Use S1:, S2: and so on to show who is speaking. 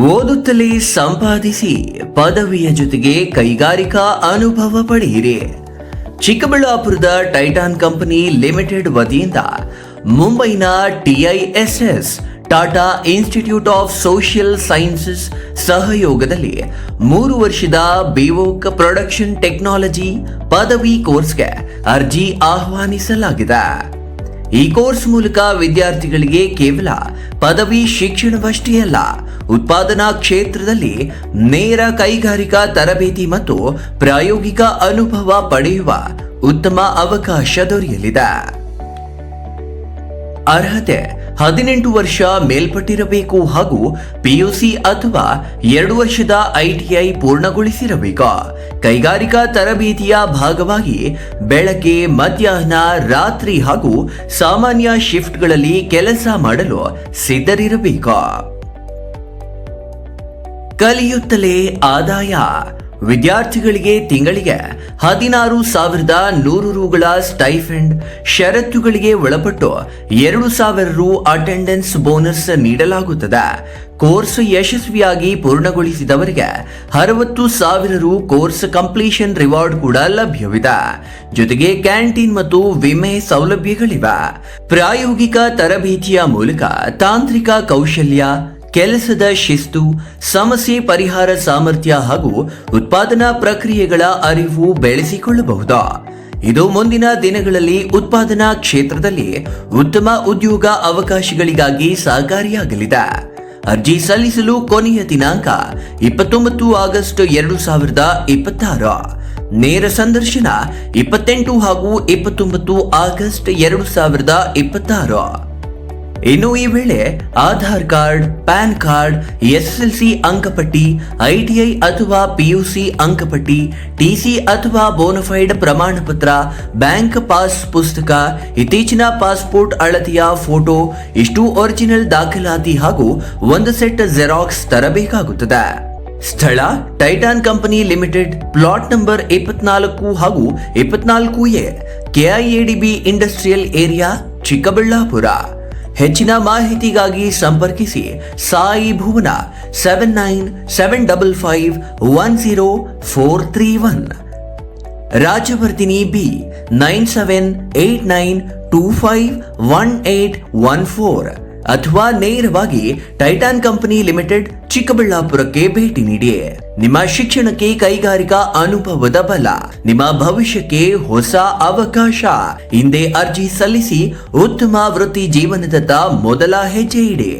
S1: ಓದುತ್ತಲೇ ಸಂಪಾದಿಸಿ ಪದವಿಯ ಜೊತೆಗೆ ಕೈಗಾರಿಕಾ ಅನುಭವ ಪಡೆಯಿರಿ. ಚಿಕ್ಕಬಳ್ಳಾಪುರದ ಟೈಟಾನ್ ಕಂಪನಿ ಲಿಮಿಟೆಡ್ ವತಿಯಿಂದ ಮುಂಬೈನ TISS Tata institute of social sciences ಸಹಯೋಗದಲ್ಲಿ 3 ವರ್ಷದ ಬಿವೋಕ್ ಪ್ರೊಡಕ್ಷನ್ ಟೆಕ್ನಾಲಜಿ ಪದವಿ ಕೋರ್ಸ್ಗೆ ಅರ್ಜಿ ಆಹ್ವಾನಿಸಲಾಗಿದೆ. ಈ ಕೋರ್ಸ್ ಮೂಲಕ ವಿದ್ಯಾರ್ಥಿಗಳಿಗೆ ಕೇವಲ ಪದವಿ ಶಿಕ್ಷಣವಷ್ಟೇ ಅಲ್ಲ, ಉತ್ಪಾದನಾ ಕ್ಷೇತ್ರದಲ್ಲಿ ನೇರ ಕೈಗಾರಿಕಾ ತರಬೇತಿ ಮತ್ತು ಪ್ರಾಯೋಗಿಕ ಅನುಭವ ಪಡೆಯುವ ಉತ್ತಮ ಅವಕಾಶ ದೊರೆಯಲಿದೆ. ಅರ್ಹತೆ 18 ವರ್ಷ ಮೇಲ್ಪಟ್ಟಿರಬೇಕು ಹಾಗೂ PUC ಅಥವಾ 2 ವರ್ಷದ ITI ಪೂರ್ಣಗೊಳಿಸಿರಬೇಕು. ಕೈಗಾರಿಕಾ ತರಬೇತಿಯ ಭಾಗವಾಗಿ ಬೆಳಗ್ಗೆ, ಮಧ್ಯಾಹ್ನ, ರಾತ್ರಿ ಹಾಗೂ ಸಾಮಾನ್ಯ ಶಿಫ್ಟ್ಗಳಲ್ಲಿ ಕೆಲಸ ಮಾಡಲು ಸಿದ್ಧರಿರಬೇಕು. ಕಲಿಯುತ್ತಲೇ ಆದಾಯ. ವಿದ್ಯಾರ್ಥಿಗಳಿಗೆ ತಿಂಗಳಿಗೆ 16,100 ರೂಗಳ ಸ್ಟೈಫೆಂಡ್, ಷರತ್ತುಗಳಿಗೆ ಒಳಪಟ್ಟು 2,000 ರು ಅಟೆಂಡೆನ್ಸ್ ಬೋನಸ್ ನೀಡಲಾಗುತ್ತದೆ. ಕೋರ್ಸ್ ಯಶಸ್ವಿಯಾಗಿ ಪೂರ್ಣಗೊಳಿಸಿದವರಿಗೆ 60,000 ರು ಕೋರ್ಸ್ ಕಂಪ್ಲೀಷನ್ ರಿವಾರ್ಡ್ ಕೂಡ ಲಭ್ಯವಿದೆ. ಜೊತೆಗೆ ಕ್ಯಾಂಟೀನ್ ಮತ್ತು ವಿಮೆ ಸೌಲಭ್ಯಗಳಿವೆ. ಪ್ರಾಯೋಗಿಕ ತರಬೇತಿಯ ಮೂಲಕ ತಾಂತ್ರಿಕ ಕೌಶಲ್ಯ, ಕೆಲಸದ ಶಿಸ್ತು, ಸಮಸ್ಯೆ ಪರಿಹಾರ ಸಾಮರ್ಥ್ಯ ಹಾಗೂ ಉತ್ಪಾದನಾ ಪ್ರಕ್ರಿಯೆಗಳ ಅರಿವು ಬೆಳೆಸಿಕೊಳ್ಳಬಹುದು. ಇದು ಮುಂದಿನ ದಿನಗಳಲ್ಲಿ ಉತ್ಪಾದನಾ ಕ್ಷೇತ್ರದಲ್ಲಿ ಉತ್ತಮ ಉದ್ಯೋಗ ಅವಕಾಶಗಳಿಗಾಗಿ ಸಹಕಾರಿಯಾಗಲಿದೆ. ಅರ್ಜಿ ಸಲ್ಲಿಸಲು ಕೊನೆಯ ದಿನಾಂಕ 29 ಆಗಸ್ಟ್ 2026. ನೇರ ಸಂದರ್ಶನ 28 ಹಾಗೂ 29 ಆಗಸ್ಟ್ 2026. ಇನ್ನು ಈ ವೇಳೆ Aadhaar card, PAN card, SSLC ಅಂಕಪಟ್ಟಿ, ITI ಅಥವಾ PUC ಅಂಕಪಟ್ಟಿ, TC ಅಥವಾ ಬೋನಫೈಡ್ ಪ್ರಮಾಣ ಪತ್ರ, ಬ್ಯಾಂಕ್ ಪಾಸ್ ಪುಸ್ತಕ, ಇತ್ತೀಚಿನ ಪಾಸ್ಪೋರ್ಟ್ ಅಳತೆಯ ಫೋಟೋ, ಇಷ್ಟು ಒರಿಜಿನಲ್ ದಾಖಲಾತಿ ಹಾಗೂ 1 ಸೆಟ್ ಜೆರಾಕ್ಸ್ ತರಬೇಕಾಗುತ್ತದೆ. ಸ್ಥಳ Titan company limited, plot number 24 ಹಾಗೂ 24A, KIADB industrial area, Chikkaballapur. ಹೆಚ್ಚಿನ ಮಾಹಿತಿಗಾಗಿ ಸಂಪರ್ಕಿಸಿ ಸಾಯಿ ಭುವನ 7975510431, ರಾಜವರ್ಧಿನಿ B 9789251814 ಅಥವಾ ನೇರವಾಗಿ ಟೈಟಾನ್ ಕಂಪನಿ ಲಿಮಿಟೆಡ್, ಚಿಕ್ಕಬಳ್ಳಾಪುರಕ್ಕೆ ಭೇಟಿ ನೀಡಿ. ನಿಮ್ಮ ಶಿಕ್ಷಣಕ್ಕೆ ಕೈಗಾರಿಕಾ ಅನುಭವದ ಬಲ, ನಿಮ್ಮ ಭವಿಷ್ಯಕ್ಕೆ ಹೊಸ ಅವಕಾಶ. ಹಿಂದೆ ಅರ್ಜಿ ಸಲ್ಲಿಸಿ ಉತ್ತಮ ವೃತ್ತಿ ಜೀವನದತ್ತ ಮೊದಲ ಹೆಜ್ಜೆ ಇಡಿ.